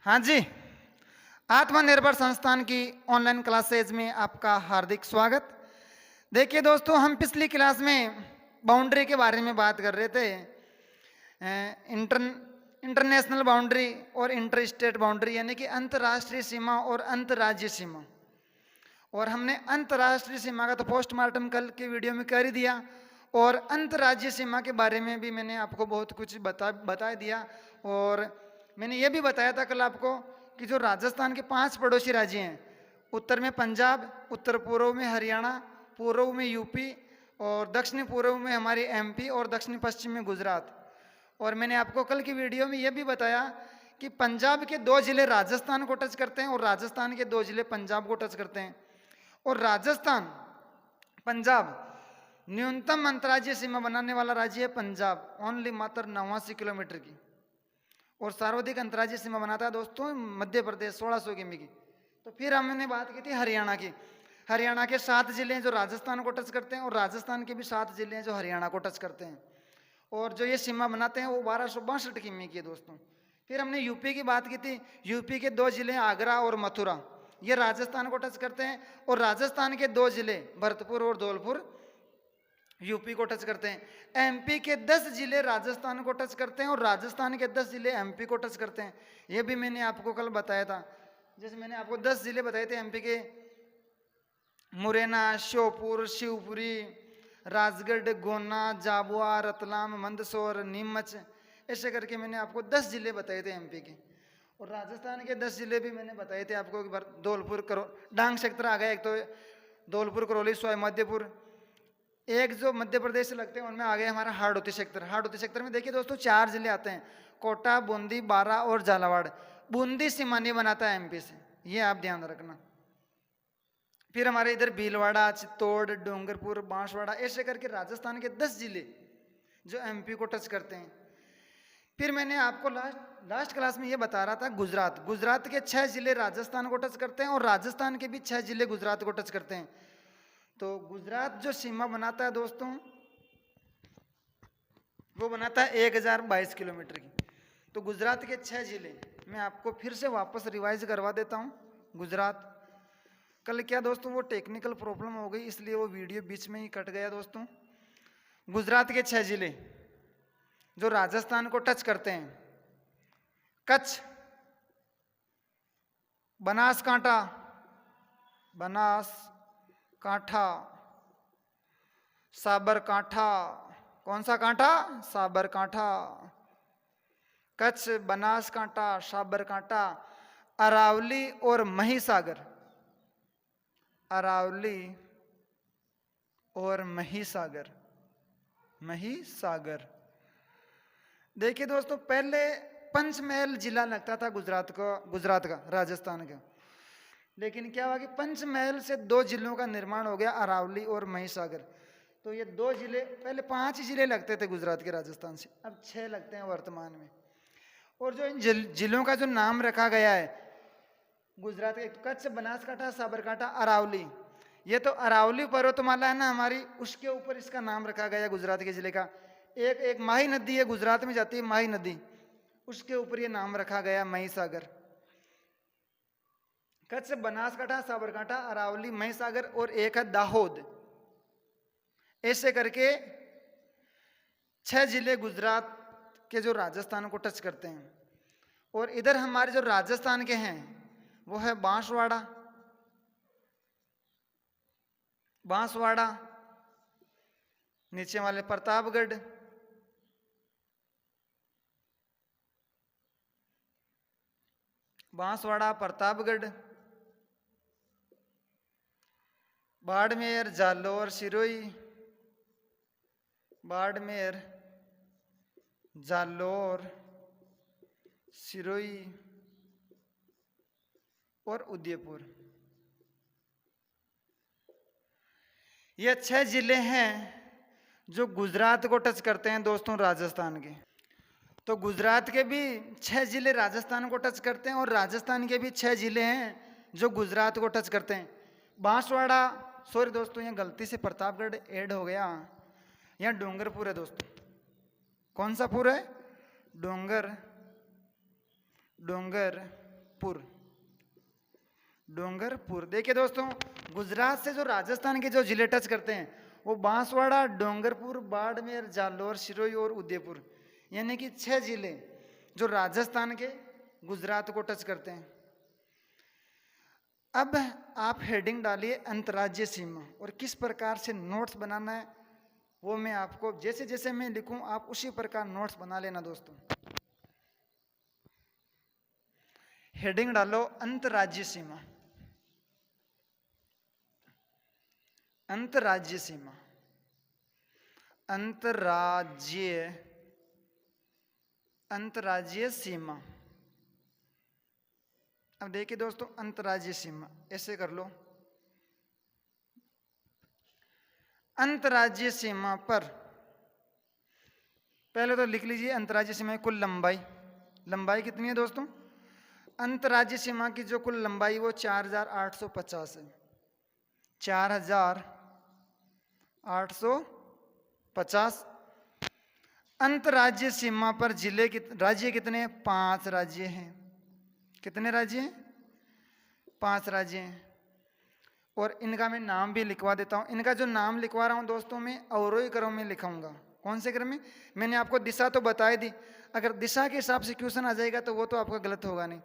हाँ जी, आत्मनिर्भर संस्थान की ऑनलाइन क्लासेज में आपका हार्दिक स्वागत। देखिए दोस्तों, हम पिछली क्लास में बाउंड्री के बारे में बात कर रहे थे। इंटरनेशनल बाउंड्री और इंटर स्टेट बाउंड्री, यानी कि अंतर्राष्ट्रीय सीमा और अंतर्राज्यीय सीमा। और हमने अंतर्राष्ट्रीय सीमा का तो पोस्टमार्टम कल की वीडियो में कर ही दिया, और अंतर्राज्यीय सीमा के बारे में भी मैंने आपको बहुत कुछ बता दिया। और मैंने ये भी बताया था कल आपको कि जो राजस्थान के 5 पड़ोसी राज्य हैं, उत्तर में पंजाब, उत्तर पूर्व में हरियाणा, पूर्व में यूपी, और दक्षिण पूर्व में हमारी एमपी, और दक्षिण पश्चिम में गुजरात। और मैंने आपको कल की वीडियो में ये भी बताया कि पंजाब के 2 जिले राजस्थान को टच करते हैं और राजस्थान के 2 जिले पंजाब को टच करते हैं। और राजस्थान, पंजाब, न्यूनतम अंतर्राज्यीय सीमा बनाने वाला राज्य है पंजाब, ओनली मात्र 89 किलोमीटर की। और सर्वाधिक अंतर्राज्यीय सीमा बनाता है दोस्तों मध्य प्रदेश, 1600 किमी की। तो फिर हमने बात की थी हरियाणा की। हरियाणा के 7 जिले हैं जो राजस्थान को टच करते हैं, और राजस्थान के भी 7 जिले हैं जो हरियाणा को टच करते हैं। और जो ये सीमा बनाते हैं वो 1262 किमी की है दोस्तों। फिर हमने यूपी की बात की थी। यूपी के 2 जिले आगरा और मथुरा, ये राजस्थान को टच करते हैं। और राजस्थान के 2 जिले भरतपुर और धौलपुर यूपी को टच करते हैं। एमपी के 10 जिले राजस्थान को टच करते हैं, और राजस्थान के 10 जिले एमपी को टच करते हैं। ये भी मैंने आपको कल बताया था। जैसे मैंने आपको 10 जिले बताए थे एमपी के, मुरैना, श्योपुर, शिवपुरी, राजगढ़, गोना, जाबुआ, रतलाम, मंदसौर, नीमच, ऐसे करके मैंने आपको 10 जिले बताए थे एमपी के। और राजस्थान के 10 जिले भी मैंने बताए थे आपको। धौलपुर, डांग सेक्टर आ गया एक, तो धौलपुर, करौली, सोय, मध्यपुर। एक जो मध्य प्रदेश से लगते हैं उनमें आ गया हमारा हाड़ौती सेक्टर। हाड़ौती सेक्टर में देखिए दोस्तों 4 जिले आते हैं, कोटा, बूंदी, बारा और झालावाड़। बूंदी सीमा नहीं बनाता है एमपी से, ये आप ध्यान रखना। फिर हमारे इधर भीलवाड़ा, चित्तौड़, डूंगरपुर, बांसवाड़ा, ऐसे करके राजस्थान के 10 जिले जो एमपी को टच करते हैं। फिर मैंने आपको लास्ट क्लास में ये बता रहा था गुजरात के 6 जिले राजस्थान को टच करते हैं, और राजस्थान के भी 6 जिले गुजरात को टच करते हैं। तो गुजरात जो सीमा बनाता है दोस्तों, वो बनाता है 1022 किलोमीटर की। तो गुजरात के 6 जिले मैं आपको फिर से वापस रिवाइज करवा देता हूँ। गुजरात, कल क्या दोस्तों वो टेक्निकल प्रॉब्लम हो गई, इसलिए वो वीडियो बीच में ही कट गया दोस्तों। गुजरात के 6 जिले जो राजस्थान को टच करते हैं: कच्छ, बनासकांठा, साबरकांठा, कौन सा कांठा? साबरकांठा। कच्छ, बनासकांठा, साबरकांठा, अरावली और महिसागर। अरावली और महिसागर। देखिए दोस्तों, पहले पंचमहल जिला लगता था गुजरात का, राजस्थान का। लेकिन क्या हुआ कि पंचमहल से 2 जिलों का निर्माण हो गया, अरावली और महिसागर। तो ये 2 जिले, पहले 5 जिले लगते थे गुजरात के राजस्थान से, अब 6 लगते हैं वर्तमान में। और जो इन जिलों का जो नाम रखा गया है गुजरात के, कच्छ, बनासकांठा, साबरकांठा, अरावली, ये तो अरावली पर्वतमाला है ना हमारी, उसके ऊपर इसका नाम रखा गया गुजरात के जिले का। एक माही नदी है गुजरात में जाती है, माही नदी, उसके ऊपर ये नाम रखा गया महिसागर। कच्छ, बनासकांठा, साबरकांठा, अरावली, महिसागर, और एक है दाहोद। ऐसे करके 6 जिले गुजरात के जो राजस्थान को टच करते हैं। और इधर हमारे जो राजस्थान के हैं वो है बांसवाड़ा, नीचे वाले प्रतापगढ़, प्रतापगढ़, बाड़मेर, जालौर, सिरोही, बाड़मेर, जालौर, सिरोही और उदयपुर। ये 6 जिले हैं जो गुजरात को टच करते हैं दोस्तों, राजस्थान के। तो गुजरात के भी 6 जिले राजस्थान को टच करते हैं, और राजस्थान के भी 6 जिले हैं जो गुजरात को टच करते हैं। बांसवाड़ा, सॉरी दोस्तों, यहाँ गलती से प्रतापगढ़ ऐड हो गया, यहाँ डूंगरपुर है दोस्तों। कौन सा पुर है? डोंगर डोंगरपुर, डोंगरपुर। देखिए दोस्तों, गुजरात से जो राजस्थान के जो जिले टच करते हैं वो बांसवाड़ा, डोंगरपुर, बाड़मेर, जालोर, सिरोही और उदयपुर, यानी कि 6 जिले जो राजस्थान के गुजरात को टच करते हैं। अब आप हेडिंग डालिए अंतर्राज्यीय सीमा, और किस प्रकार से नोट्स बनाना है वो मैं आपको जैसे जैसे मैं लिखूं आप उसी प्रकार नोट्स बना लेना दोस्तों। हेडिंग डालो अंतर्राज्यीय सीमा, अंतर्राज्यीय सीमा, अंतर्राज्यीय, अंतर्राज्यीय सीमा। अब देखिए दोस्तों, अंतर्राज्यीय सीमा ऐसे कर लो, अंतर्राज्यीय सीमा पर पहले तो लिख लीजिए अंतर्राज्यीय सीमा की कुल लंबाई, लंबाई कितनी है दोस्तों? अंतर्राज्यीय सीमा की जो कुल लंबाई वो 4850 है, 4850। अंतर्राज्यीय सीमा पर जिले राज्य कितने? 5 राज्य हैं। कितने राज्य हैं? 5 राज्य हैं। और इनका मैं नाम भी लिखवा देता हूँ। इनका जो नाम लिखवा रहा हूँ दोस्तों मैं अवरोही क्रम में लिखाऊंगा। कौन से क्रम में? मैंने आपको दिशा तो बताई दी, अगर दिशा के हिसाब से क्वेश्चन आ जाएगा तो वो तो आपका गलत होगा नहीं।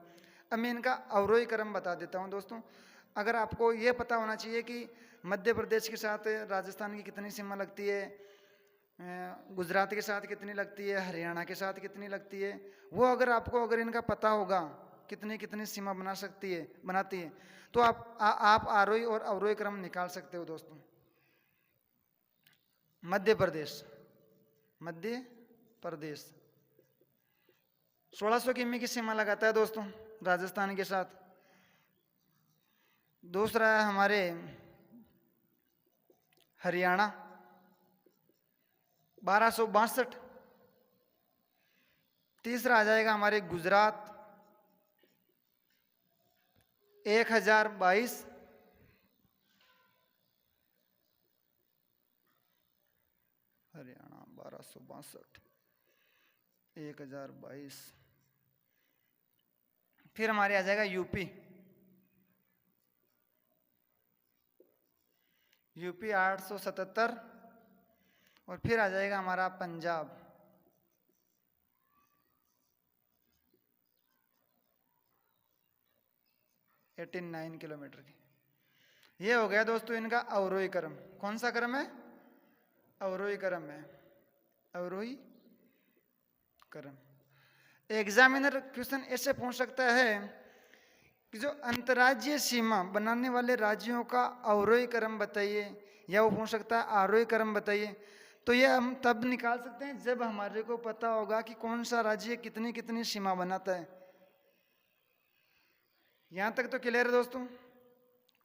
अब मैं इनका अवरोही क्रम बता देता हूँ दोस्तों। अगर आपको ये पता होना चाहिए कि मध्य प्रदेश के साथ राजस्थान की कितनी सीमा लगती है, गुजरात के साथ कितनी लगती है, हरियाणा के साथ कितनी लगती है, वो अगर आपको अगर इनका पता होगा कितनी कितनी सीमा बनाती है तो आप आरोही और अवरोही क्रम निकाल सकते हो दोस्तों। मध्य प्रदेश 1600 किमी की सीमा लगाता है दोस्तों राजस्थान के साथ। दूसरा है हमारे हरियाणा 1262। तीसरा आ जाएगा हमारे गुजरात 1022। हरियाणा 1262, 1022। फिर हमारे आ जाएगा यूपी 877। और फिर आ जाएगा हमारा पंजाब 89 किलोमीटर की। ये हो गया दोस्तों इनका अवरोही क्रम। कौन सा क्रम है? अवरोही क्रम है, अवरोही क्रम। एग्जामिनर क्वेश्चन ऐसे पूछ सकता है कि जो अंतर्राज्यीय सीमा बनाने वाले राज्यों का अवरोही क्रम बताइए, या वो पूछ सकता है आरोही क्रम बताइए। तो ये हम तब निकाल सकते हैं जब हमारे को पता होगा कि कौन सा राज्य कितनी कितनी सीमा बनाता है। यहां तक तो क्लियर है दोस्तों।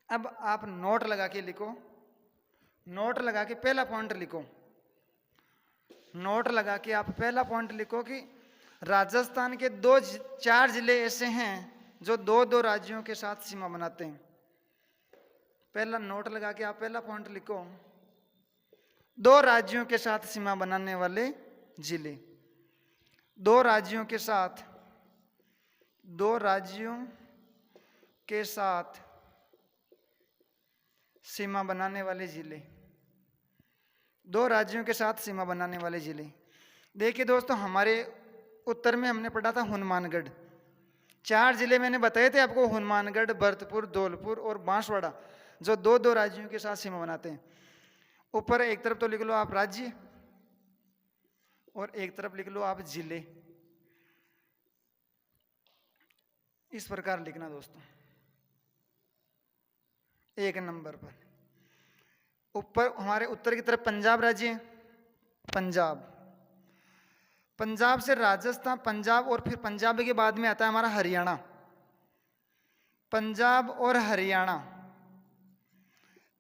अब आप नोट लगा के लिखो, नोट लगा के पहला पॉइंट लिखो, नोट लगा के आप पहला पॉइंट लिखो कि राजस्थान के 4 जिले ऐसे हैं जो 2 राज्यों के साथ सीमा बनाते हैं। पहला नोट लगा के आप पहला पॉइंट लिखो, 2 राज्यों के साथ सीमा बनाने वाले जिले, 2 राज्यों के साथ, 2 राज्यों के साथ सीमा बनाने वाले जिले, 2 राज्यों के साथ सीमा बनाने वाले जिले। देखिए दोस्तों, हमारे उत्तर में हमने पढ़ा था हनुमानगढ़। 4 जिले मैंने बताए थे आपको, हनुमानगढ़, भरतपुर, धौलपुर और बांसवाड़ा, जो 2 राज्यों के साथ सीमा बनाते हैं। ऊपर एक तरफ तो लिख लो आप राज्य और एक तरफ लिख लो आप जिले। इस प्रकार लिखना दोस्तों। 1 नंबर पर ऊपर हमारे उत्तर की तरफ पंजाब राज्य है, पंजाब, पंजाब से राजस्थान, पंजाब और फिर पंजाब के बाद में आता है हमारा हरियाणा। पंजाब और हरियाणा,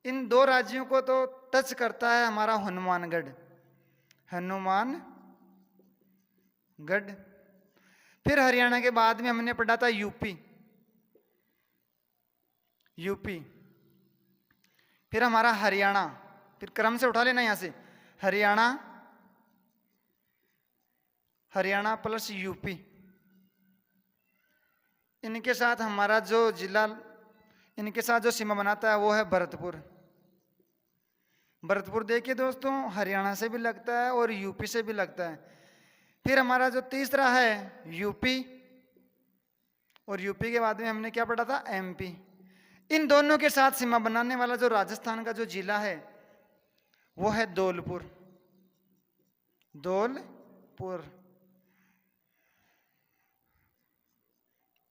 इन 2 राज्यों को तो टच करता है हमारा हनुमानगढ़, हनुमानगढ़। फिर हरियाणा के बाद में हमने पढ़ा था यूपी, यूपी। फिर हमारा हरियाणा, फिर क्रम से उठा लेना यहां से, हरियाणा, हरियाणा प्लस यूपी, इनके साथ हमारा जो जिला, इनके साथ जो सीमा बनाता है वो है भरतपुर। भरतपुर देखिए दोस्तों, हरियाणा से भी लगता है और यूपी से भी लगता है। फिर हमारा जो तीसरा है यूपी, और यूपी के बाद में हमने क्या पढ़ा था, एमपी। इन दोनों के साथ सीमा बनाने वाला जो राजस्थान का जो जिला है वो है धौलपुर। धौलपुर।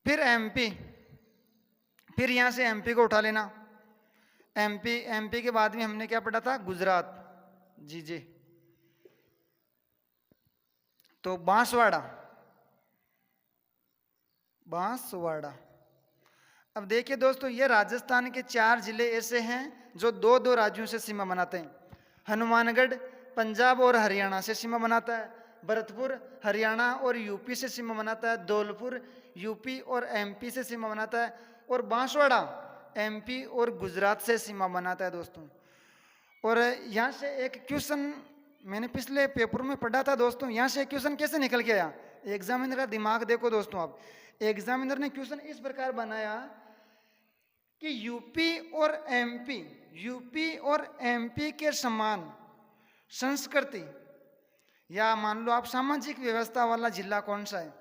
फिर एमपी, फिर यहां से एमपी को उठा लेना। एमपी, एमपी के बाद में हमने क्या पढ़ा था, गुजरात। जी जी, तो बांसवाड़ा, बांसवाड़ा। अब देखिए दोस्तों, ये राजस्थान के 4 जिले ऐसे हैं जो दो दो राज्यों से सीमा बनाते हैं। हनुमानगढ़ पंजाब और हरियाणा से सीमा बनाता है, भरतपुर हरियाणा और यूपी से सीमा बनाता है, धौलपुर यूपी और एमपी से सीमा बनाता है, और बांसवाड़ा एमपी और गुजरात से सीमा बनाता है दोस्तों। और यहाँ से एक क्वेश्चन मैंने पिछले पेपर में पढ़ा था दोस्तों, यहाँ से एक क्वेश्चन कैसे निकल के आया। एग्जामिनर का दिमाग देखो दोस्तों, आप एग्जामिनर ने क्वेश्चन इस प्रकार बनाया कि यूपी और एमपी के समान संस्कृति, या मान लो आप सामाजिक व्यवस्था वाला जिला कौन सा है।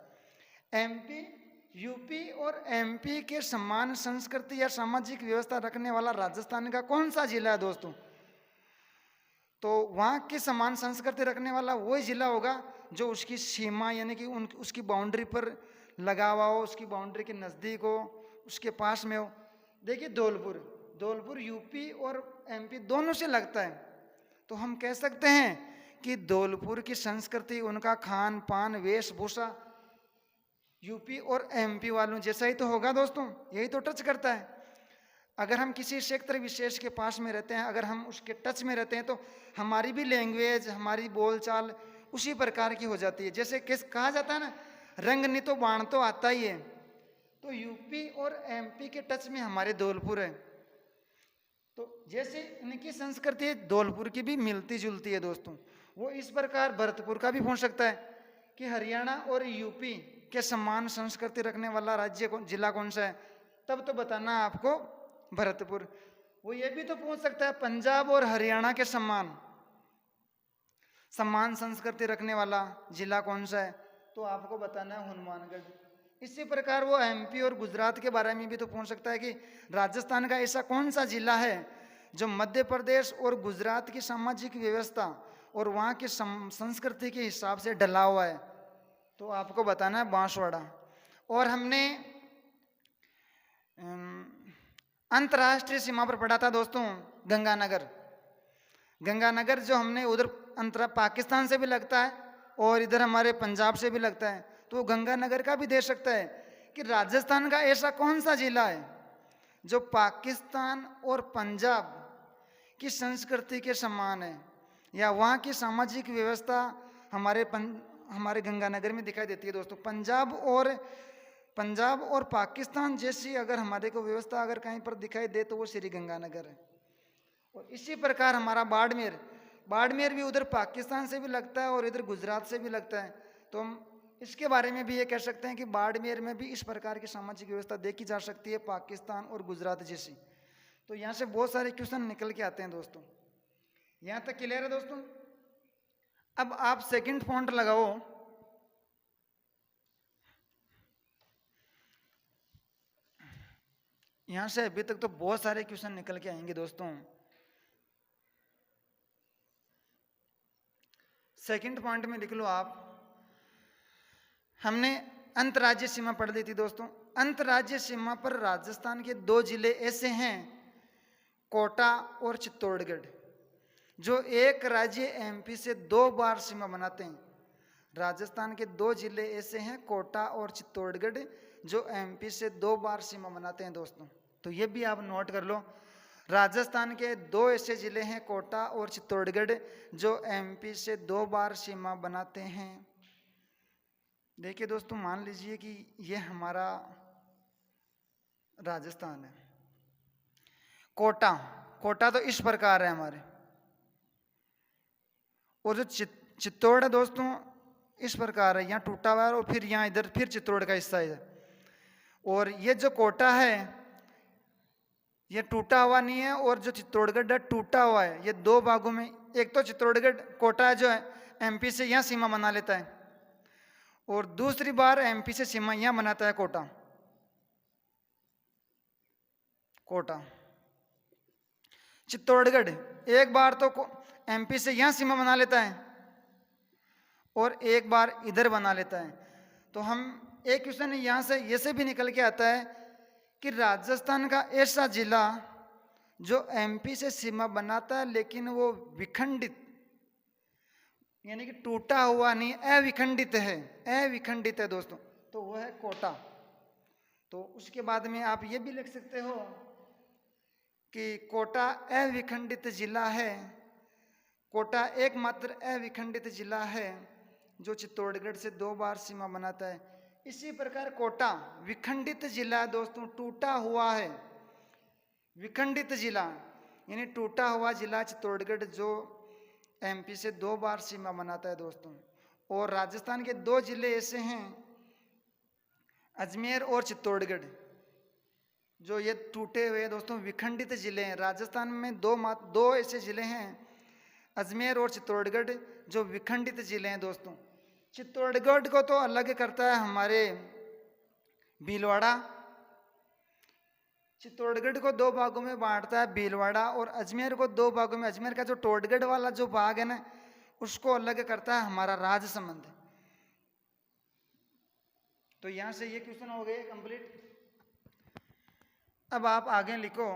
यूपी और एमपी के समान संस्कृति या सामाजिक व्यवस्था रखने वाला राजस्थान का कौन सा जिला है दोस्तों। तो वहाँ की समान संस्कृति रखने वाला वही जिला होगा जो उसकी सीमा यानी कि उसकी बाउंड्री पर लगा हुआ हो, उसकी बाउंड्री के नज़दीक हो, उसके पास में हो। देखिए धौलपुर यूपी और एमपी दोनों से लगता है, तो हम कह सकते हैं कि धौलपुर की संस्कृति, उनका खान पान वेशभूषा यूपी और एमपी वालों जैसा ही तो होगा दोस्तों, यही तो टच करता है। अगर हम किसी क्षेत्र विशेष के पास में रहते हैं, अगर हम उसके टच में रहते हैं, तो हमारी भी लैंग्वेज, हमारी बोलचाल उसी प्रकार की हो जाती है। जैसे कहा जाता है ना, रंग नहीं तो बाण तो आता ही है। तो यूपी और एमपी के टच में हमारे धौलपुर है, तो जैसे इनकी संस्कृति धौलपुर की भी मिलती जुलती है दोस्तों, वो इस प्रकार भरतपुर का भी हो सकता है कि हरियाणा और यूपी के समान संस्कृति रखने वाला जिला कौन सा है, तब तो बताना है आपको भरतपुर। वो ये भी तो पूछ सकता है पंजाब और हरियाणा के समान संस्कृति रखने वाला जिला कौन सा है, तो आपको बताना है हनुमानगढ़। इसी प्रकार वो एमपी और गुजरात के बारे में भी तो पूछ सकता है कि राजस्थान का ऐसा कौन सा जिला है जो मध्य प्रदेश और गुजरात की सामाजिक व्यवस्था और वहाँ की संस्कृति के हिसाब से ढला हुआ है, तो आपको बताना है बांसवाड़ा। और हमने अंतर्राष्ट्रीय सीमा पर पढ़ा था दोस्तों गंगानगर। गंगानगर जो हमने उधर पाकिस्तान से भी लगता है और इधर हमारे पंजाब से भी लगता है, तो गंगानगर का भी दे सकता है कि राजस्थान का ऐसा कौन सा जिला है जो पाकिस्तान और पंजाब की संस्कृति के समान है, या वहाँ की सामाजिक व्यवस्था हमारे गंगानगर में दिखाई देती है दोस्तों। पंजाब और पाकिस्तान जैसी अगर हमारे को व्यवस्था अगर कहीं पर दिखाई दे तो वो श्री गंगानगर है। और इसी प्रकार हमारा बाड़मेर भी उधर पाकिस्तान से भी लगता है और इधर गुजरात से भी लगता है, तो हम इसके बारे में भी ये कह सकते हैं कि बाड़मेर में भी इस प्रकार की सामाजिक व्यवस्था देखी जा सकती है पाकिस्तान और गुजरात जैसी। तो यहाँ से बहुत सारे क्वेश्चन निकल के आते हैं दोस्तों। यहाँ तक क्लियर है दोस्तों। अब आप सेकंड पॉइंट लगाओ। यहाँ से अभी तक तो बहुत सारे क्वेश्चन निकल के आएंगे दोस्तों। सेकंड पॉइंट में लिख लो आप, हमने अंतर्राज्यीय सीमा पढ़ ली थी दोस्तों। अंतर्राज्यीय सीमा पर राजस्थान के 2 जिले ऐसे हैं, कोटा और चित्तौड़गढ़, जो एक राज्य एमपी से 2 बार सीमा बनाते हैं। राजस्थान के 2 जिले ऐसे हैं, कोटा और चित्तौड़गढ़, जो एमपी से 2 बार सीमा बनाते हैं दोस्तों। तो ये भी आप नोट कर लो, राजस्थान के 2 ऐसे जिले हैं, कोटा और चित्तौड़गढ़, जो एमपी से 2 बार सीमा बनाते हैं। देखिए दोस्तों, मान लीजिए कि ये हमारा राजस्थान है। कोटा तो इस प्रकार है हमारे, और जो चित्तौड़ है दोस्तों इस प्रकार है, यहाँ टूटा हुआ है, और फिर यहाँ इधर फिर चित्तौड़ का हिस्सा है। और ये जो कोटा है ये टूटा हुआ नहीं है, और जो चित्तौड़गढ़ है टूटा हुआ है। ये दो भागों में, एक तो चित्तौड़गढ़ कोटा जो है एमपी से यहाँ सीमा बना लेता है, और दूसरी बार एमपी से सीमा यहाँ बनाता है कोटा। कोटा चित्तौड़गढ़ एक बार तो एमपी से यहाँ सीमा बना लेता है और एक बार इधर बना लेता है। तो हम एक क्वेश्चन यहाँ से ये से भी निकल के आता है कि राजस्थान का ऐसा जिला जो एमपी से सीमा बनाता है लेकिन वो विखंडित, यानी कि टूटा हुआ नहीं, अविखंडित है, अविखंडित है दोस्तों, तो वो है कोटा। तो उसके बाद में आप ये भी लिख सकते हो कि कोटा अविखंडित जिला है। कोटा एकमात्र अविखंडित जिला है जो चित्तौड़गढ़ से 2 बार सीमा बनाता है। इसी प्रकार कोटा विखंडित जिला दोस्तों, टूटा हुआ है, विखंडित जिला यानी टूटा हुआ जिला चित्तौड़गढ़ जो एमपी से 2 बार सीमा बनाता है दोस्तों। और राजस्थान के 2 जिले ऐसे हैं, अजमेर और चित्तौड़गढ़, जो ये टूटे हुए दोस्तों विखंडित जिले हैं। राजस्थान में दो ऐसे जिले हैं, अजमेर और चित्तौड़गढ़, जो विखंडित जिले हैं दोस्तों। चित्तौड़गढ़ को तो अलग करता है हमारे भीलवाड़ा, चित्तौड़गढ़ को 2 भागों में बांटता है भीलवाड़ा, और अजमेर को 2 भागों में, अजमेर का जो टोडगढ़ वाला जो भाग है ना उसको अलग करता है हमारा राजसमंद। तो यहां से ये क्वेश्चन हो गए कंप्लीट। अब आप आगे लिखो,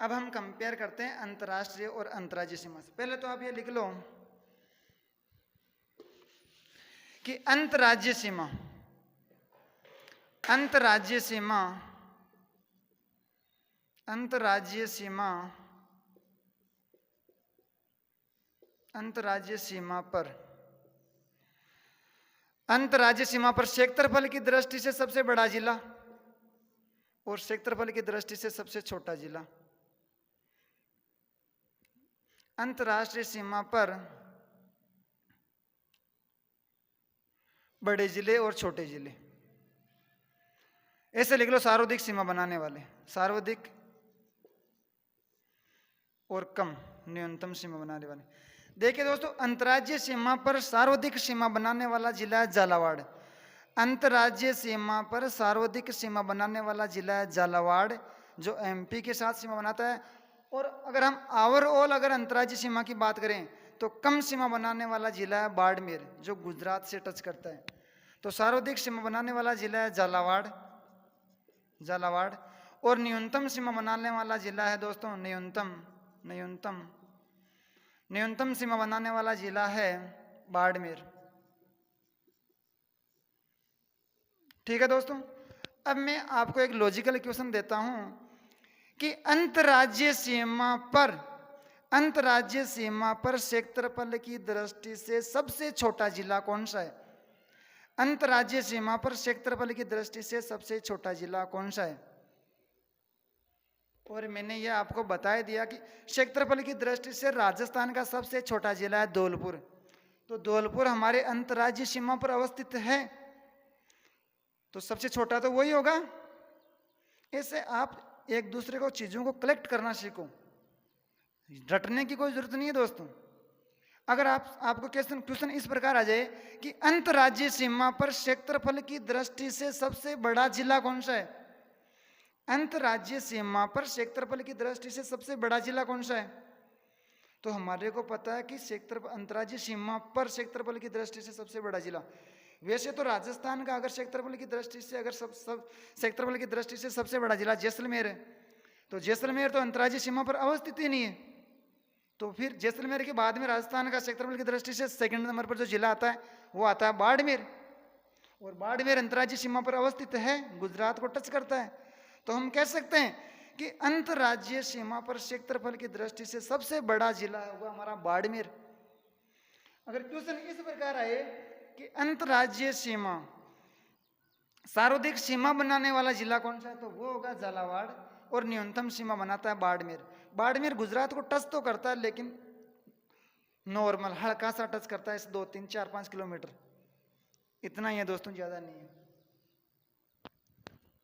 अब हम कंपेयर करते हैं अंतर्राष्ट्रीय और अंतर्राज्यीय सीमा से। पहले तो आप ये लिख लो कि अंतर्राज्यीय सीमा, अंतर्राज्यीय सीमा, अंतर्राज्यीय सीमा, अंतर्राज्यीय सीमा पर, अंतर्राज्यीय सीमा पर क्षेत्रफल की दृष्टि से सबसे बड़ा जिला और क्षेत्रफल की दृष्टि से सबसे छोटा जिला। अंतर्राष्ट्रीय सीमा पर बड़े जिले और छोटे जिले, ऐसे लिख लो सार्वधिक सीमा बनाने वाले, सार्वधिक और कम न्यूनतम सीमा बनाने वाले। देखिए दोस्तों, अंतर्राज्यीय सीमा पर सर्वाधिक सीमा बनाने वाला जिला है झालावाड़। अंतर्राज्यीय सीमा पर सर्वाधिक सीमा बनाने वाला जिला है झालावाड़, जो एमपी के साथ सीमा बनाता है। और अगर हम ओवरऑल अगर अंतर्राज्यीय सीमा की बात करें तो कम सीमा बनाने वाला जिला है बाड़मेर, जो गुजरात से टच करता है। तो सर्वाधिक सीमा बनाने वाला जिला है झालावाड़, झालावाड़। और न्यूनतम सीमा बनाने वाला जिला है दोस्तों न्यूनतम सीमा बनाने वाला जिला है बाड़मेर। ठीक है दोस्तों, अब मैं आपको एक लॉजिकल क्वेश्चन देता हूं कि अंतर्राज्यीय सीमा पर क्षेत्रफल की दृष्टि से सबसे छोटा जिला कौन सा है? अंतर्राज्यीय सीमा पर क्षेत्रफल की दृष्टि से सबसे छोटा जिला कौन सा है? और मैंने यह आपको बता दिया कि क्षेत्रफल की दृष्टि से राजस्थान का सबसे छोटा जिला है धौलपुर। तो धौलपुर हमारे अंतर्राज्यीय सीमा पर अवस्थित है, तो सबसे छोटा तो वही होगा। ऐसे आप एक दूसरे को चीजों को कलेक्ट करना सीखो, रटने की कोई जरूरत नहीं है दोस्तों। अगर आपको क्वेश्चन इस प्रकार आ जाए कि अंतर्राज्यीय सीमा पर क्षेत्रफल की दृष्टि से सबसे बड़ा जिला कौन सा है? अंतर्राज्यीय सीमा पर क्षेत्रफल की दृष्टि से सबसे बड़ा जिला कौन सा है? तो हमारे को पता है कि अंतर्राज्यीय सीमा पर क्षेत्रफल की दृष्टि से सबसे बड़ा जिला, वैसे तो राजस्थान का अगर क्षेत्रफल की दृष्टि से क्षेत्रफल की दृष्टि से सबसे बड़ा जिला जैसलमेर है, तो जैसलमेर तो अंतर्राज्यीय सीमा पर अवस्थित ही नहीं है। तो फिर जैसलमेर के बाद में राजस्थान का क्षेत्रफल की दृष्टि से सेकंड नंबर पर जो जिला आता है वो आता है बाड़मेर, और बाड़मेर अंतर्राज्यीय सीमा पर अवस्थित है, गुजरात को टच करता है। तो हम कह सकते हैं कि अंतर्राज्यीय सीमा पर क्षेत्रफल की दृष्टि से सबसे बड़ा जिला होगा हमारा बाड़मेर। अगर क्वेश्चन इस प्रकार आए कि अंतर्राज्यीय सीमा सर्वाधिक सीमा बनाने वाला जिला कौन सा है, तो वो होगा झालावाड़, और न्यूनतम सीमा बनाता है बाड़मेर। बाड़मेर गुजरात को टच तो करता है लेकिन नॉर्मल हल्का सा टच करता है, 2 3 4 5 किलोमीटर, इतना ही है दोस्तों, ज़्यादा नहीं है।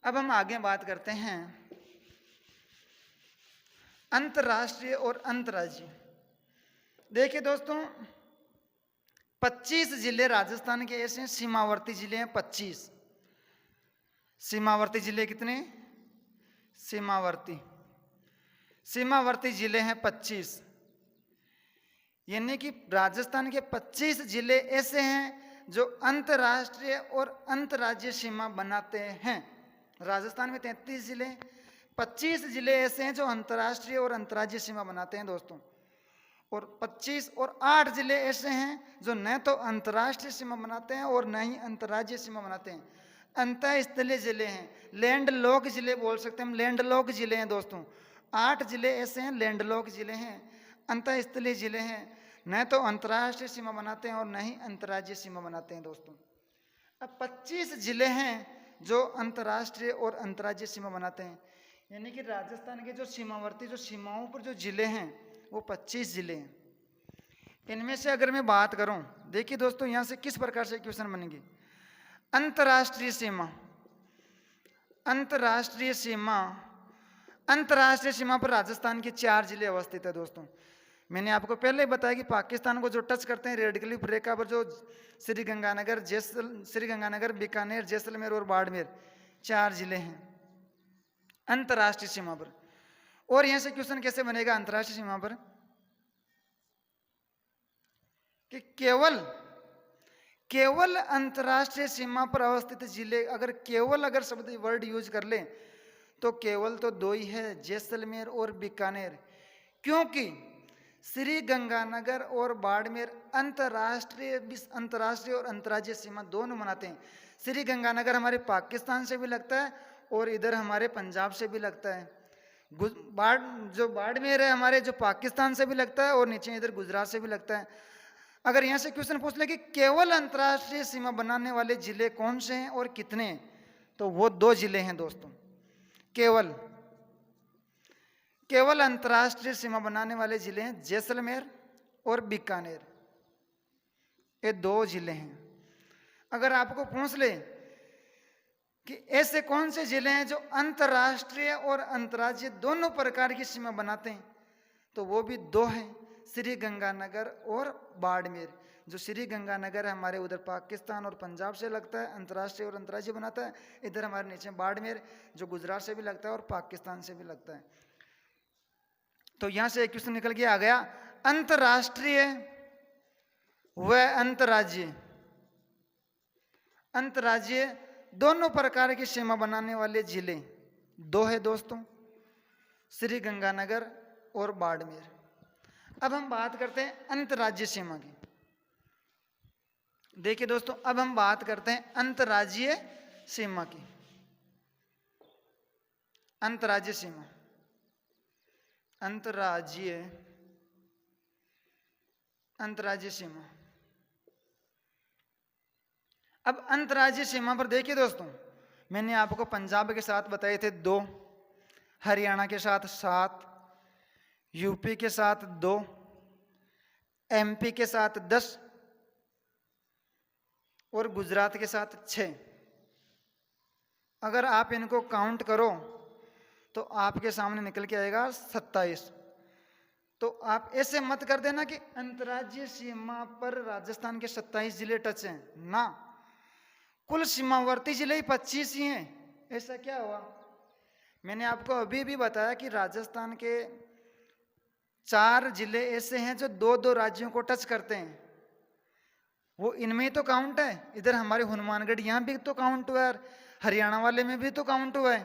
अब हम आगे बात करते हैं अंतर्राष्ट्रीय और अंतर्राज्यीय। देखिए दोस्तों, 25 जिले राजस्थान के ऐसे हैं, सीमावर्ती जिले हैं 25। सीमावर्ती जिले कितने? सीमावर्ती जिले हैं 25, यानी कि राजस्थान के 25 जिले ऐसे हैं जो अंतर्राष्ट्रीय और अंतर्राज्यीय सीमा बनाते हैं। राजस्थान में 33 जिले, 25 जिले ऐसे हैं जो अंतर्राष्ट्रीय और अंतर्राज्यीय सीमा बनाते हैं दोस्तों, और 25 और 8 जिले ऐसे हैं जो न तो अंतर्राष्ट्रीय सीमा बनाते हैं और न ही अंतर्राज्यीय सीमा बनाते हैं, अंतःस्थलीय जिले हैं, लैंडलॉक जिले बोल सकते हैं हम, लैंडलॉक जिले हैं दोस्तों। 8 जिले ऐसे हैं लैंडलॉक जिले हैं, अंतःस्थलीय जिले हैं, न तो अंतर्राष्ट्रीय सीमा बनाते हैं और न ही अंतर्राज्यीय सीमा बनाते हैं दोस्तों। अब 25 जिले हैं जो अंतर्राष्ट्रीय और अंतर्राज्यीय सीमा बनाते हैं, यानी कि राजस्थान के जो सीमावर्ती जो सीमाओं पर जो जिले हैं वो 25 जिले हैं। इनमें से अगर मैं बात करूं, देखिए दोस्तों यहाँ से किस प्रकार से क्वेश्चन बनेंगे। अंतर्राष्ट्रीय सीमा, अंतर्राष्ट्रीय सीमा, अंतर्राष्ट्रीय सीमा पर राजस्थान के 4 जिले अवस्थित है दोस्तों। मैंने आपको पहले ही बताया कि पाकिस्तान को जो टच करते हैं रेड क्लिफ रेखा पर, जो श्रीगंगानगर, बीकानेर, जैसलमेर और बाड़मेर 4 जिले हैं अंतर्राष्ट्रीय सीमा पर। और यहां से क्वेश्चन कैसे बनेगा अंतर्राष्ट्रीय सीमा पर कि केवल अंतर्राष्ट्रीय सीमा पर अवस्थित जिले, अगर शब्द वर्ड यूज कर ले तो केवल तो 2 ही है, जैसलमेर और बीकानेर, क्योंकि श्रीगंगानगर और बाड़मेर अंतर्राष्ट्रीय और अंतर्राज्यीय सीमा दोनों मनाते हैं। श्रीगंगानगर हमारे पाकिस्तान से भी लगता है और इधर हमारे पंजाब से भी लगता है। बाड़मेर है हमारे जो पाकिस्तान से भी लगता है और नीचे इधर गुजरात से भी लगता है। अगर यहाँ से क्वेश्चन पूछ ले कि केवल अंतर्राष्ट्रीय सीमा बनाने वाले जिले कौन से हैं और कितने हैं, तो वो 2 जिले हैं दोस्तों। केवल अंतर्राष्ट्रीय सीमा बनाने वाले जिले हैं जैसलमेर और बीकानेर, ये 2 जिले हैं। अगर आपको पूछ ले कि ऐसे कौन से जिले हैं जो अंतर्राष्ट्रीय और अंतर्राज्यीय दोनों प्रकार की सीमा बनाते हैं, तो वो भी 2 हैं, श्रीगंगानगर और बाड़मेर। जो श्रीगंगानगर है हमारे उधर पाकिस्तान और पंजाब से लगता है, अंतर्राष्ट्रीय और अंतर्राज्यीय बनाता है। इधर हमारे नीचे बाड़मेर जो गुजरात से भी लगता है और पाकिस्तान से भी लगता है। तो यहां से एक क्वेश्चन निकल के आ गया, अंतर्राष्ट्रीय व अंतर्राज्यीय दोनों प्रकार की सीमा बनाने वाले जिले 2 है दोस्तों, श्रीगंगानगर और बाड़मेर। अब हम बात करते हैं अंतर्राज्यीय सीमा की। देखिए दोस्तों, अब हम बात करते हैं अंतर्राज्यीय सीमा की। अंतर्राज्यीय सीमा, अंतर्राज्यीय सीमा। अब अंतर्राज्यीय सीमा पर देखिए दोस्तों, मैंने आपको पंजाब के साथ बताए थे 2, हरियाणा के साथ 7, यूपी के साथ 2, एमपी के साथ 10 और गुजरात के साथ 6। अगर आप इनको काउंट करो तो आपके सामने निकल के आएगा 27। तो आप ऐसे मत कर देना कि अंतर्राज्यीय सीमा पर राजस्थान के 27 जिले टच हैं ना, कुल सीमावर्ती जिले ही 25 ही हैं। ऐसा क्या हुआ? मैंने आपको अभी भी बताया कि राजस्थान के 4 जिले ऐसे हैं जो 2-2 राज्यों को टच करते हैं, वो इनमें ही तो काउंट है। इधर हमारे हनुमानगढ़ यहाँ भी तो काउंट हुआ है, हरियाणा वाले में भी तो काउंट हुआ है।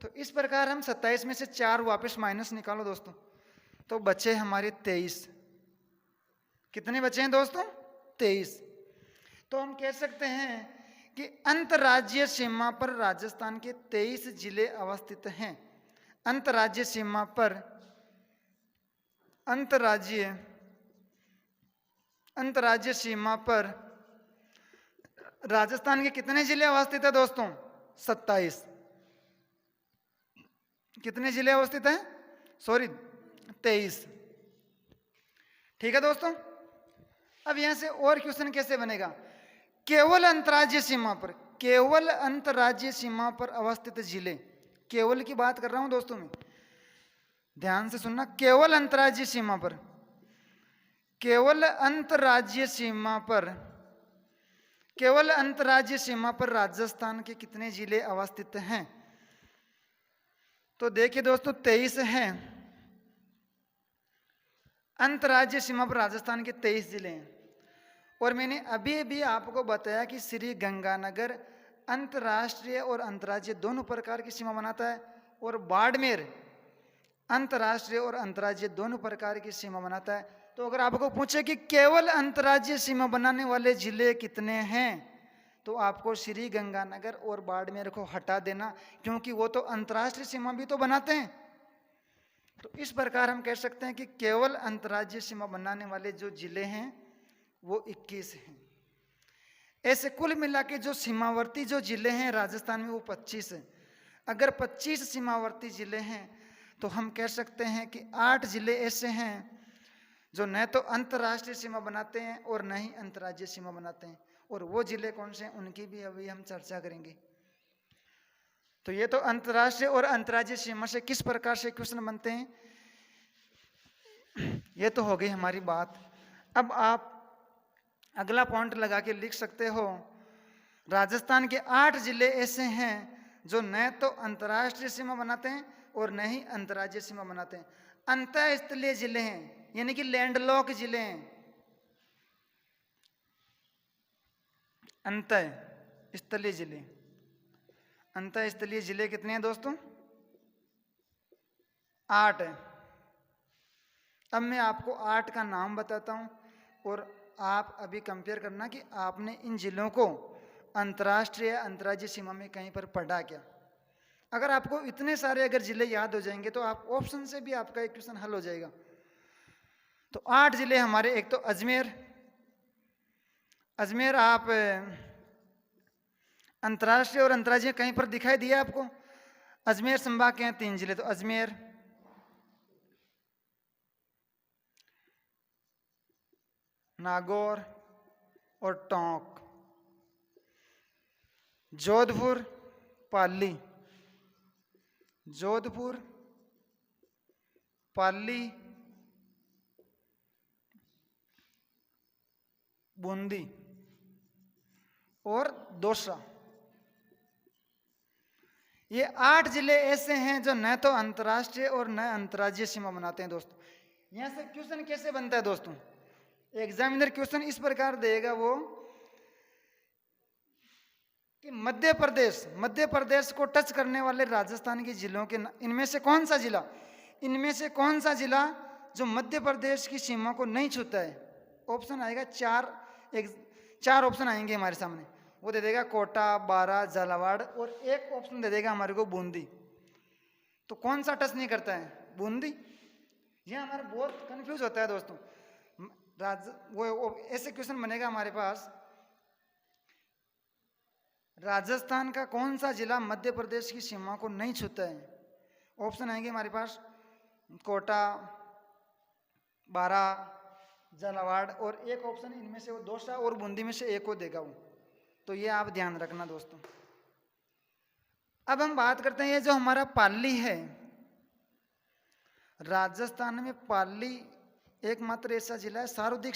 तो इस प्रकार हम 27 में से 4 वापस माइनस निकालो दोस्तों, तो बचे हमारे 23। कितने बचे हैं दोस्तों? 23। तो हम कह सकते हैं कि अंतर्राज्यीय सीमा पर राजस्थान के 23 जिले अवस्थित हैं। अंतर्राज्यीय सीमा पर अंतर्राज्यीय सीमा पर राजस्थान के कितने जिले अवस्थित है दोस्तों? 27। कितने जिले अवस्थित हैं? 23। ठीक है दोस्तों। अब यहां से और क्वेश्चन कैसे बनेगा? केवल अंतर्राज्यीय सीमा पर, केवल अंतर्राज्यीय सीमा पर अवस्थित जिले, केवल की बात कर रहा हूं दोस्तों मैं, ध्यान से सुनना। केवल अंतर्राज्यीय सीमा पर, केवल अंतर्राज्यीय सीमा पर, केवल अंतर्राज्यीय सीमा पर राजस्थान के कितने जिले अवस्थित हैं? तो देखिए दोस्तों 23 हैं। अंतर्राज्यीय सीमा पर राजस्थान के 23 जिले हैं। और मैंने अभी अभी आपको बताया कि श्री गंगानगर अंतर्राष्ट्रीय और अंतर्राज्यीय दोनों प्रकार की सीमा बनाता है, और बाड़मेर अंतर्राष्ट्रीय और अंतर्राज्यीय दोनों प्रकार की सीमा बनाता है। तो अगर आपको पूछे कि केवल अंतर्राज्यीय सीमा बनाने वाले जिले कितने हैं, तो आपको श्री गंगानगर और बाड़मेर को हटा देना, क्योंकि वो तो अंतर्राष्ट्रीय सीमा भी तो बनाते हैं। तो इस प्रकार हम कह सकते हैं कि केवल अंतर्राज्यीय सीमा बनाने वाले जो जिले हैं वो 21 हैं। ऐसे कुल मिला के जो सीमावर्ती जो जिले हैं राजस्थान में वो 25 है। अगर 25 सीमावर्ती जिले हैं तो हम कह सकते हैं कि 8 जिले ऐसे हैं जो न तो अंतर्राष्ट्रीय सीमा बनाते हैं और न ही अंतर्राज्यीय सीमा बनाते हैं। और वो जिले कौन से हैं उनकी भी अभी हम चर्चा करेंगे। तो ये तो अंतर्राष्ट्रीय और अंतर्राज्यीय सीमा से किस प्रकार से क्वेश्चन बनते हैं, ये तो हो गई हमारी बात। अब आप अगला पॉइंट लगा के लिख सकते हो, राजस्थान के 8 जिले ऐसे हैं जो न तो अंतर्राष्ट्रीय सीमा बनाते हैं और न ही अंतर्राज्यीय सीमा बनाते हैं। अंतःस्थलीय जिले हैं, यानी कि लैंडलॉक जिले हैं। अंतःस्थलीय जिले, अंतःस्थलीय जिले कितने हैं दोस्तों? 8 है। अब मैं आपको 8 का नाम बताता हूं और आप अभी कंपेयर करना कि आपने इन जिलों को अंतर्राष्ट्रीय अंतर्राज्यीय सीमा में कहीं पर पढ़ा क्या। अगर आपको इतने सारे अगर जिले याद हो जाएंगे तो आप ऑप्शन से भी आपका एक क्वेश्चन हल हो जाएगा। तो 8 जिले हमारे, एक तो अजमेर, अजमेर आप अंतर्राष्ट्रीय और अंतर्राज्यीय कहीं पर दिखाई दिया आपको? अजमेर संभाग के हैं 3 जिले, तो अजमेर, नागौर और टोंक। जोधपुर, पाली, जोधपुर, पाली, बूंदी और दौसा। ये 8 जिले ऐसे हैं जो न तो अंतर्राष्ट्रीय और न अंतर्राज्यीय सीमा बनाते हैं दोस्तों। यहां से क्वेश्चन कैसे बनता है दोस्तों? एग्जामिनर क्वेश्चन इस प्रकार देगा वो कि मध्य प्रदेश को टच करने वाले राजस्थान के जिलों के इनमें से कौन सा जिला, इनमें से कौन सा जिला जो मध्य प्रदेश की सीमा को नहीं छूता है? ऑप्शन आएगा 4 ऑप्शन आएंगे हमारे सामने। वो दे देगा कोटा, बारा, झालावाड़ और एक ऑप्शन दे देगा हमारे को बूंदी। तो कौन सा टच नहीं करता है? बूंदी। यह हमारा बहुत कंफ्यूज होता है दोस्तों। वो ऐसे क्वेश्चन बनेगा हमारे पास, राजस्थान का कौन सा जिला मध्य प्रदेश की सीमा को नहीं छूता है? ऑप्शन आएंगे हमारे पास कोटा, बारा, झालावाड़ और एक ऑप्शन इनमें से वो दौसा और बूंदी में से एक को देगा वो। तो ये आप ध्यान रखना दोस्तों। अब हम बात करते हैं ये जो हमारा पाली है, राजस्थान में पाली एकमात्र ऐसा जिला है सार्वधिक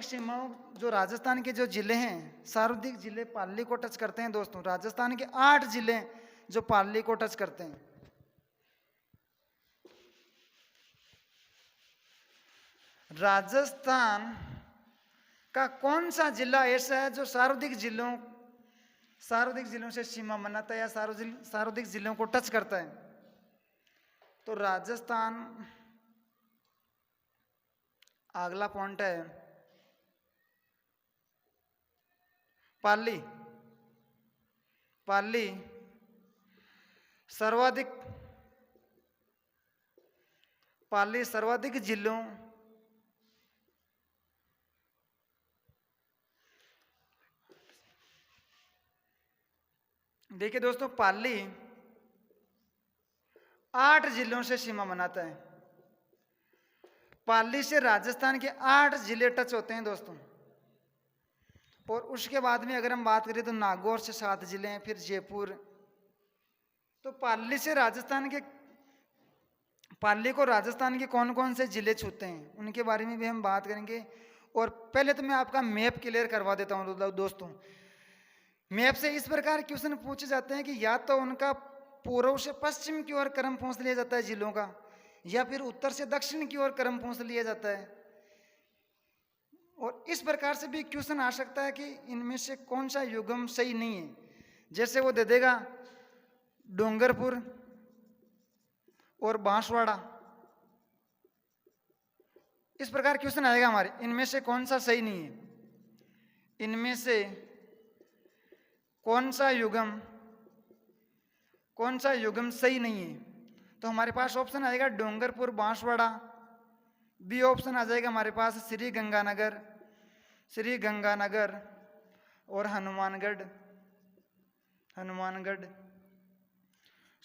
सीमाओं जो राजस्थान के जो जिले हैं, सार्वधिक जिले पाली को टच करते हैं दोस्तों। राजस्थान के 8 जिले जो पाली को टच करते हैं। राजस्थान का कौन सा जिला ऐसा है जो सार्वधिक जिलों से सीमा बनाता है या सार्वधिक जिलों को टच करता है? तो राजस्थान, अगला पॉइंट है पाली। पाली सर्वाधिक जिलों देखिए दोस्तों, पाली 8 जिलों से सीमा बनाता है। पाली से राजस्थान के 8 जिले टच होते हैं दोस्तों। और उसके बाद में अगर हम बात करें तो नागौर से 7 जिले हैं, फिर जयपुर। तो पाली को राजस्थान के कौन कौन से जिले छूते हैं उनके बारे में भी हम बात करेंगे। और पहले तो मैं आपका मैप क्लियर करवा देता हूँ दोस्तों। मैप से इस प्रकार क्वेश्चन पूछे जाते हैं कि या तो उनका पूर्व से पश्चिम की ओर क्रम पूछ लिया जाता है जिलों का, या फिर उत्तर से दक्षिण की ओर क्रम पूछ लिया जाता है। और इस प्रकार से भी क्वेश्चन आ सकता है कि इनमें से कौन सा युग्म सही नहीं है। जैसे वो दे देगा डूंगरपुर और बांसवाड़ा, इस प्रकार क्वेश्चन आएगा हमारे, इनमें से कौन सा सही नहीं है, इनमें से कौन सा युग्म सही नहीं है। तो हमारे पास ऑप्शन आएगा डूंगरपुर बांसवाड़ा। बी ऑप्शन आ जाएगा हमारे पास श्री गंगानगर और हनुमानगढ़।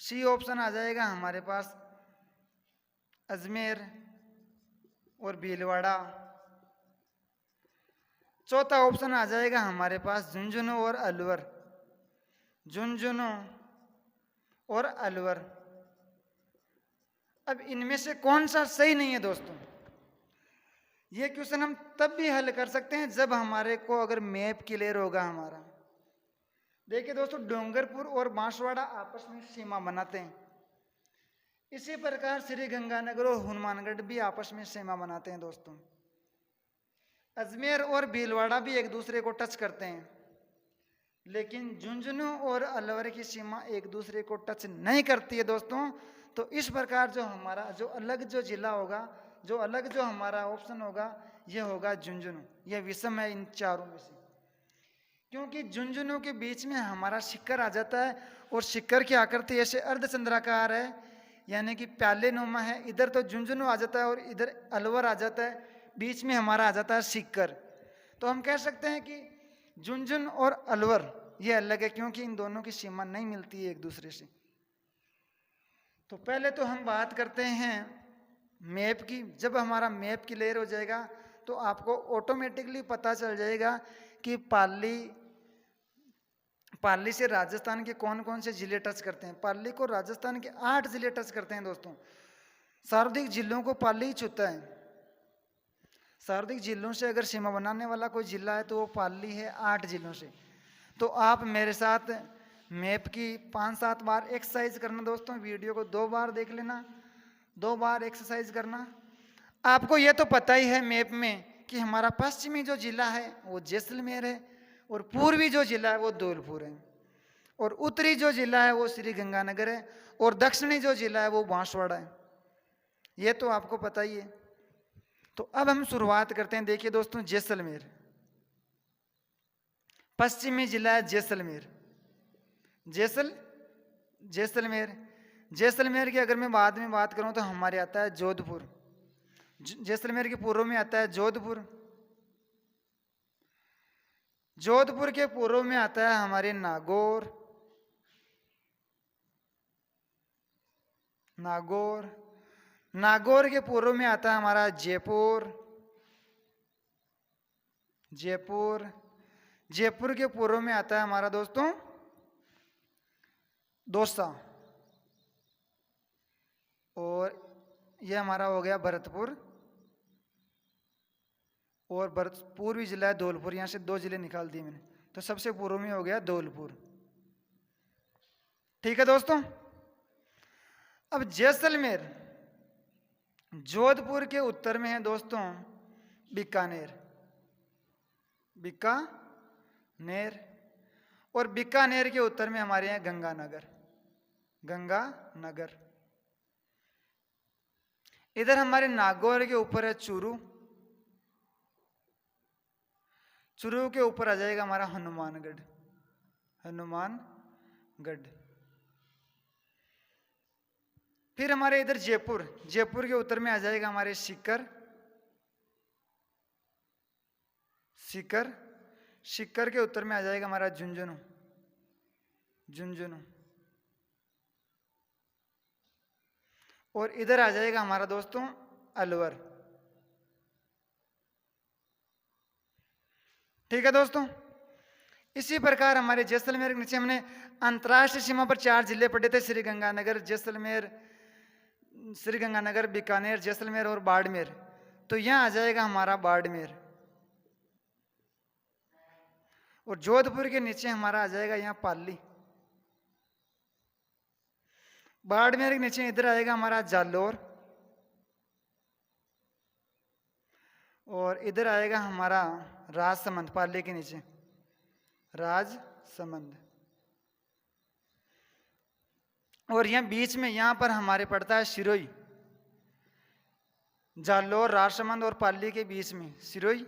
सी ऑप्शन आ जाएगा हमारे पास अजमेर और भीलवाड़ा। चौथा ऑप्शन आ जाएगा हमारे पास झुंझुनू और अलवर। अब इनमें से कौन सा सही नहीं है दोस्तों, ये क्वेश्चन हम तब भी हल कर सकते हैं जब हमारे को अगर मैप क्लियर होगा हमारा। देखिए दोस्तों, डूंगरपुर और बांसवाड़ा आपस में सीमा बनाते हैं। इसी प्रकार श्री गंगानगर और हनुमानगढ़ भी आपस में सीमा बनाते हैं दोस्तों। अजमेर और भीलवाड़ा भी एक दूसरे को टच करते हैं, लेकिन झुंझुनू और अलवर की सीमा एक दूसरे को टच नहीं करती है दोस्तों। तो इस प्रकार जो हमारा जो अलग जो हमारा ऑप्शन होगा ये होगा झुंझुनू। यह विषम है इन चारों में से, क्योंकि झुंझुनू के बीच में हमारा शिखर आ जाता है और शिखर की आकृति ऐसे अर्धचंद्राकार है, यानी कि प्याले नुमा है। इधर तो झुंझुनू आ जाता है और इधर अलवर आ जाता है, बीच में हमारा आ जाता है शिखर। तो हम कह सकते हैं कि झुंझुनू और अलवर ये अलग है, क्योंकि इन दोनों की सीमा नहीं मिलती है एक दूसरे से। तो पहले तो हम बात करते हैं मैप की। जब हमारा मैप क्लियर हो जाएगा तो आपको ऑटोमेटिकली पता चल जाएगा कि पाली से राजस्थान के कौन कौन से जिले टच करते हैं। पाली को राजस्थान के 8 जिले टच करते हैं दोस्तों। सर्वाधिक जिलों को पाली ही छूता है। सर्वाधिक जिलों से अगर सीमा बनाने वाला कोई जिला है तो वो पाली है, 8 जिलों से। तो आप मेरे साथ मैप की 5-7 बार एक्सरसाइज करना दोस्तों। वीडियो को 2 बार देख लेना, 2 बार एक्सरसाइज करना। आपको ये तो पता ही है मैप में कि हमारा पश्चिमी जो जिला है वो जैसलमेर है, और पूर्वी जो जिला है वो धौलपुर है, और उत्तरी जो जिला है वो श्री गंगानगर है, और दक्षिणी जो जिला है वो बांसवाड़ा है। ये तो आपको पता ही है। तो अब हम शुरुआत करते हैं। देखिए दोस्तों, जैसलमेर पश्चिमी जिला है, जैसलमेर की अगर मैं बाद में बात करूं तो हमारे आता है जोधपुर। जैसलमेर के पूर्व में आता है जोधपुर के पूर्व में आता है हमारे नागौर के पूर्व में आता है हमारा जयपुर के पूर्व में आता है हमारा दोस्तों दौसा, और यह हमारा हो गया भरतपुर, और पूर्वी जिला है धौलपुर। यहां से 2 जिले निकाल दिए मैंने, तो सबसे पूर्व में हो गया धौलपुर। ठीक है दोस्तों। अब जैसलमेर जोधपुर के उत्तर में है दोस्तों बीकानेर, और बीकानेर के उत्तर में हमारे यहाँ गंगानगर। इधर हमारे नागौर के ऊपर है चूरू के ऊपर आ जाएगा हमारा हनुमानगढ़। फिर हमारे इधर जयपुर के उत्तर में आ जाएगा हमारे सीकर के उत्तर में आ जाएगा हमारा झुंझुनू, और इधर आ जाएगा हमारा दोस्तों अलवर। ठीक है दोस्तों। इसी प्रकार हमारे जैसलमेर के नीचे हमने अंतर्राष्ट्रीय सीमा पर 4 जिले पढ़े थे, श्रीगंगानगर, जैसलमेर, श्रीगंगानगर, बीकानेर, जैसलमेर और बाड़मेर। तो यहाँ आ जाएगा हमारा बाड़मेर। और जोधपुर के नीचे हमारा आ जाएगा यहाँ पाली। बाड़मेर के नीचे इधर आएगा हमारा जालोर, और इधर आएगा हमारा राजसमंद। पाली के नीचे राजसमंद। और यहाँ बीच में यहाँ पर हमारे पड़ता है सिरोही। जालोर, राजसमंद और पाली के बीच में सिरोही।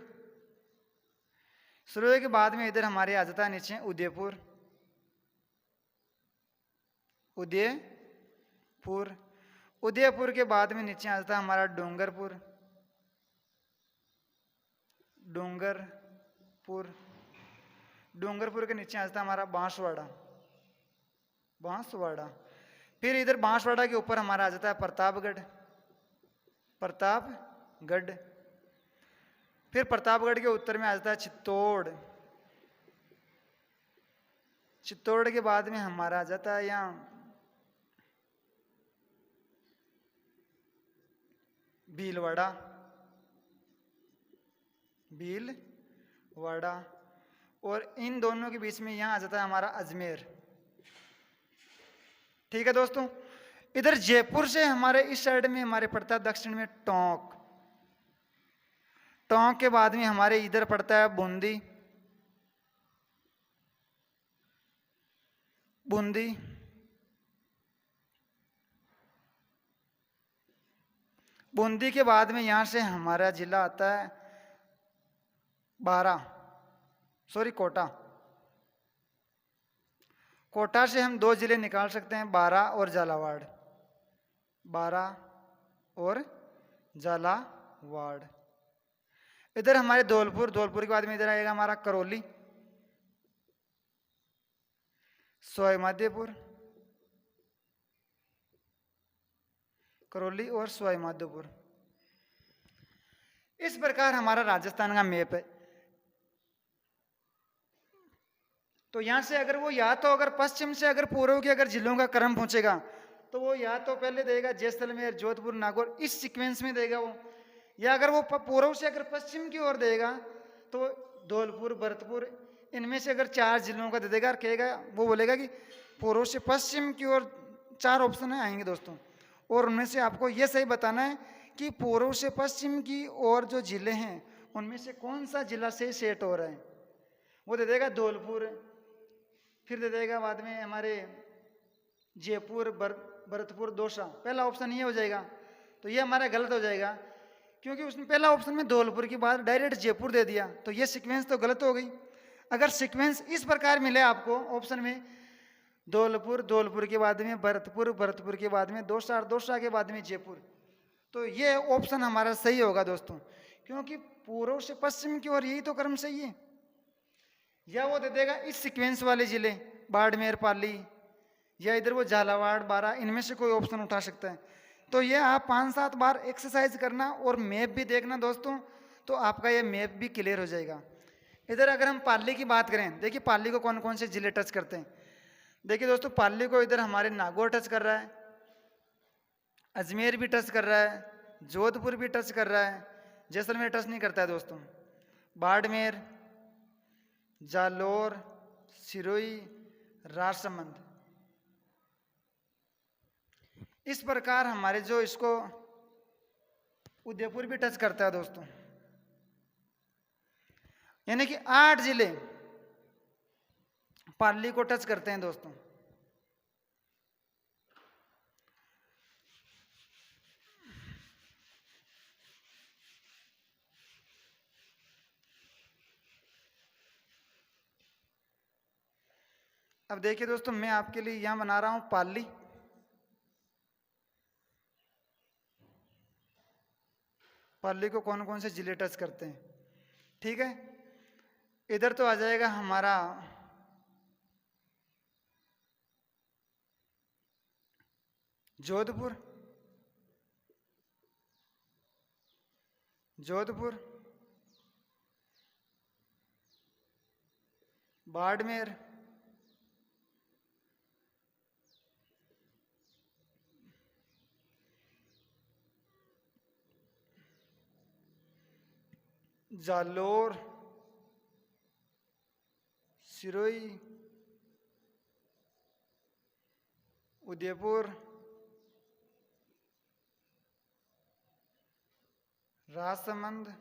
सिरोही के बाद में इधर हमारे आ जाता है नीचे उदयपुर। उदयपुर। उदयपुर के बाद में नीचे आ जाता है हमारा डूंगरपुर। डूंगरपुर। डूंगरपुर के नीचे आ जाता है हमारा बांसवाड़ा। बांसवाड़ा। फिर इधर बांसवाड़ा के ऊपर हमारा आ जाता है प्रतापगढ़। प्रतापगढ़। फिर प्रतापगढ़ के उत्तर में आ जाता है चित्तौड़। चित्तौड़ के बाद में हमारा आ जाता है यहाँ भीलवाड़ा। भीलवाड़ा। और इन दोनों के बीच में यहाँ आ जाता है हमारा अजमेर। ठीक है दोस्तों। इधर जयपुर से हमारे इस साइड में हमारे पड़ता है दक्षिण में टोंक। टोंक के बाद में हमारे इधर पड़ता है बूंदी। बूंदी। बूंदी के बाद में यहां से हमारा जिला आता है कोटा। कोटा से हम 2 जिले निकाल सकते हैं, बारा और झालावाड़। बारा और झालावाड़। इधर हमारे धौलपुर। धौलपुर के बाद में इधर आएगा हमारा करौली, सवाईमाधोपुर। करौली और सवाईमाधोपुर। इस प्रकार हमारा राजस्थान का मैप है। तो यहां से अगर वो या तो अगर पश्चिम से अगर पूर्व के अगर जिलों का क्रम पूछेगा तो वो या तो पहले देगा जैसलमेर, जोधपुर, नागौर, इस सीक्वेंस में देगा वो। या अगर वो पूर्व से अगर पश्चिम की ओर देगा तो धौलपुर, भरतपुर, इनमें से अगर 4 जिलों का दे देगा और कहेगा, वो बोलेगा कि पूर्व से पश्चिम की ओर 4 ऑप्शन आएंगे दोस्तों। और उनमें से आपको ये सही बताना है कि पूर्व से पश्चिम की ओर जो जिले हैं उनमें से कौन सा जिला से सेट हो रहा है। वो दे देगा धौलपुर, फिर दे देगा बाद में हमारे जयपुर, भरतपुर, दौसा। पहला ऑप्शन ये हो जाएगा। तो ये हमारा गलत हो जाएगा, क्योंकि उसने पहला ऑप्शन में धौलपुर के बाद डायरेक्ट जयपुर दे दिया, तो ये सीक्वेंस तो गलत हो गई। अगर सीक्वेंस इस प्रकार मिले आपको ऑप्शन में, धौलपुर, धौलपुर के बाद में भरतपुर, भरतपुर के बाद में दौसा, दौसा के बाद में जयपुर, तो ये ऑप्शन हमारा सही होगा दोस्तों, क्योंकि पूर्व से पश्चिम की ओर यही तो क्रम सही है। या वो दे देगा इस सीक्वेंस वाले जिले, बाड़मेर, पाली, या इधर वो झालावाड़, बारा, इनमें से कोई ऑप्शन उठा सकता है। तो ये आप 5-7 बार एक्सरसाइज करना और मैप भी देखना दोस्तों, तो आपका ये मैप भी क्लियर हो जाएगा। इधर अगर हम पाली की बात करें, देखिए पाली को कौन कौन से जिले टच करते हैं। देखिए दोस्तों, पाली को इधर हमारे नागौर टच कर रहा है, अजमेर भी टच कर रहा है, जोधपुर भी टच कर रहा है, जैसलमेर टच नहीं करता है दोस्तों। बाड़मेर, जालोर, सिरोही, राजसमंद, इस प्रकार हमारे जो इसको उदयपुर भी टच करता है दोस्तों। यानी कि 8 जिले पाली को टच करते हैं दोस्तों। अब देखिए दोस्तों, मैं आपके लिए यहां बना रहा हूं पाली, पाली को कौन कौन से जिले टच करते हैं। ठीक है, इधर तो आ जाएगा हमारा जोधपुर, जोधपुर, बाड़मेर, जालोर, सिरोही, उदयपुर, राजसमंद,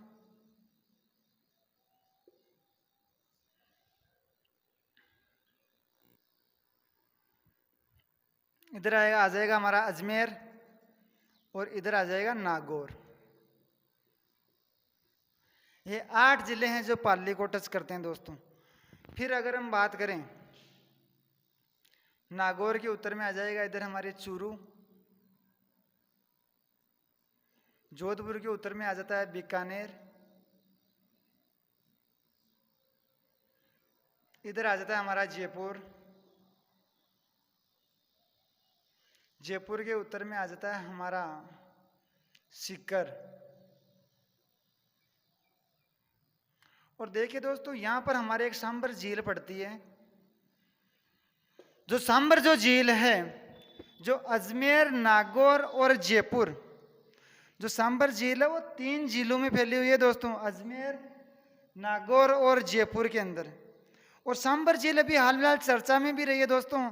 इधर आएगा आ जाएगा हमारा अजमेर, और इधर आ जाएगा नागौर। ये 8 जिले हैं जो पाली को टच करते हैं दोस्तों। फिर अगर हम बात करें, नागौर के उत्तर में आ जाएगा इधर हमारे चूरू, जोधपुर के उत्तर में आ जाता है बीकानेर, इधर आ जाता है हमारा जयपुर, जयपुर के उत्तर में आ जाता है हमारा सीकर। और देखिए दोस्तों, यहां पर हमारे एक सांबर झील पड़ती है। जो सांबर जो झील है, जो अजमेर, नागौर और जयपुर, जो सांबर झील है वो 3 झीलों में फैली हुई है दोस्तों, अजमेर, नागौर और जयपुर के अंदर। और सांबर झील अभी हाल फिलहाल चर्चा में भी रही है दोस्तों,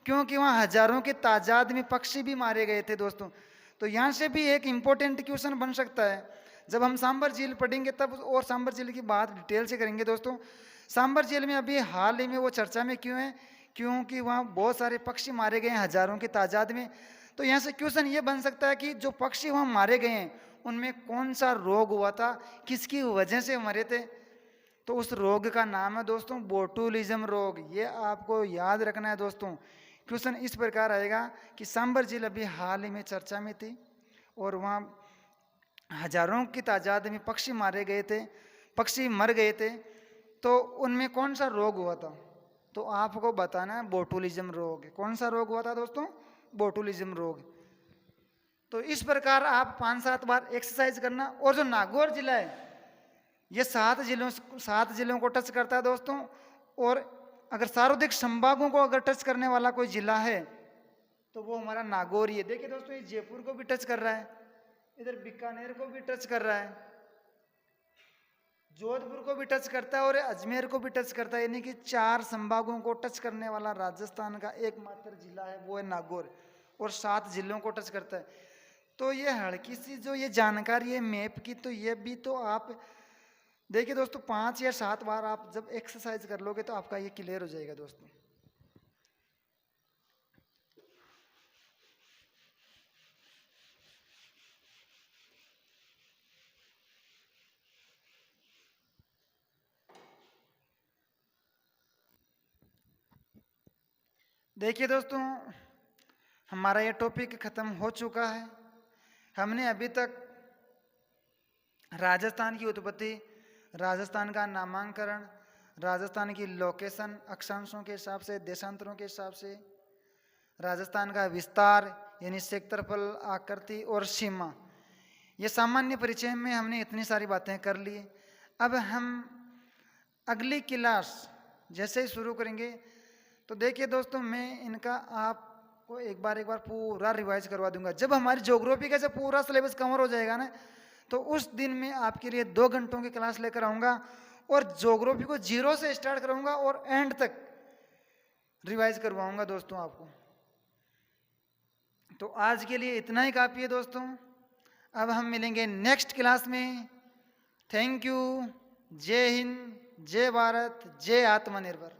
क्योंकि वहाँ हजारों की तादाद में पक्षी भी मारे गए थे दोस्तों। तो यहाँ से भी एक इम्पोर्टेंट क्वेश्चन बन सकता है जब हम सांबर झील पढ़ेंगे तब, और सांबर झील की बात डिटेल से करेंगे दोस्तों। सांबर झील में अभी हाल ही में वो चर्चा में क्यों है, क्योंकि वहाँ बहुत सारे पक्षी मारे गए हैं हजारों की तादाद में। तो यहाँ से क्वेश्चन ये बन सकता है कि जो पक्षी वहाँ मारे गए हैं उनमें कौन सा रोग हुआ था, किसकी वजह से मरे थे। तो उस रोग का नाम है दोस्तों बोटुलिज्म रोग। ये आपको याद रखना है दोस्तों। क्वेश्चन इस प्रकार आएगा कि सांबर झील अभी हाल ही में चर्चा में थी और वहाँ हजारों की तादाद में पक्षी मारे गए थे, पक्षी मर गए थे, तो उनमें कौन सा रोग हुआ था। तो आपको बताना है बोटुलिज्म रोग। कौन सा रोग हुआ था दोस्तों, बोटुलिज्म रोग। तो इस प्रकार आप 5-7 बार एक्सरसाइज करना। और जो नागौर जिला है ये 7 जिलों को टच करता है दोस्तों। और अगर सर्वाधिक संभागों को अगर टच करने वाला कोई जिला है तो वो हमारा नागौर ही है। देखिए दोस्तों, ये जयपुर को भी टच कर रहा है, इधर बीकानेर को भी टच कर रहा है, जोधपुर को भी टच करता है और अजमेर को भी टच करता है। यानी कि 4 संभागों को टच करने वाला राजस्थान का एकमात्र जिला है वो है नागौर, और 7 जिलों को टच करता है। तो ये हल्की सी जो ये जानकारी है मैप की, तो ये भी तो आप देखिए दोस्तों 5 या 7 बार आप जब एक्सरसाइज कर लोगे तो आपका ये क्लियर हो जाएगा दोस्तों। देखिए दोस्तों, हमारा ये टॉपिक खत्म हो चुका है। हमने अभी तक राजस्थान की उत्पत्ति, राजस्थान का नामांकन, राजस्थान की लोकेशन अक्षांशों के हिसाब से, देशांतरों के हिसाब से, राजस्थान का विस्तार यानी क्षेत्रफल, आकृति और सीमा, ये सामान्य परिचय में हमने इतनी सारी बातें कर ली। अब हम अगली क्लास जैसे ही शुरू करेंगे तो देखिए दोस्तों, मैं इनका आपको एक बार पूरा रिवाइज करवा दूंगा। जब हमारी ज्योग्राफी का जब पूरा सिलेबस कवर हो जाएगा ना, तो उस दिन मैं आपके लिए 2 घंटों की क्लास लेकर आऊँगा और ज्योग्राफी को 0 से स्टार्ट कराऊंगा और एंड तक रिवाइज करवाऊंगा दोस्तों आपको। तो आज के लिए इतना ही काफ़ी है दोस्तों। अब हम मिलेंगे नेक्स्ट क्लास में। Thank you. जय हिंद, जय भारत, जय आत्मनिर्भर।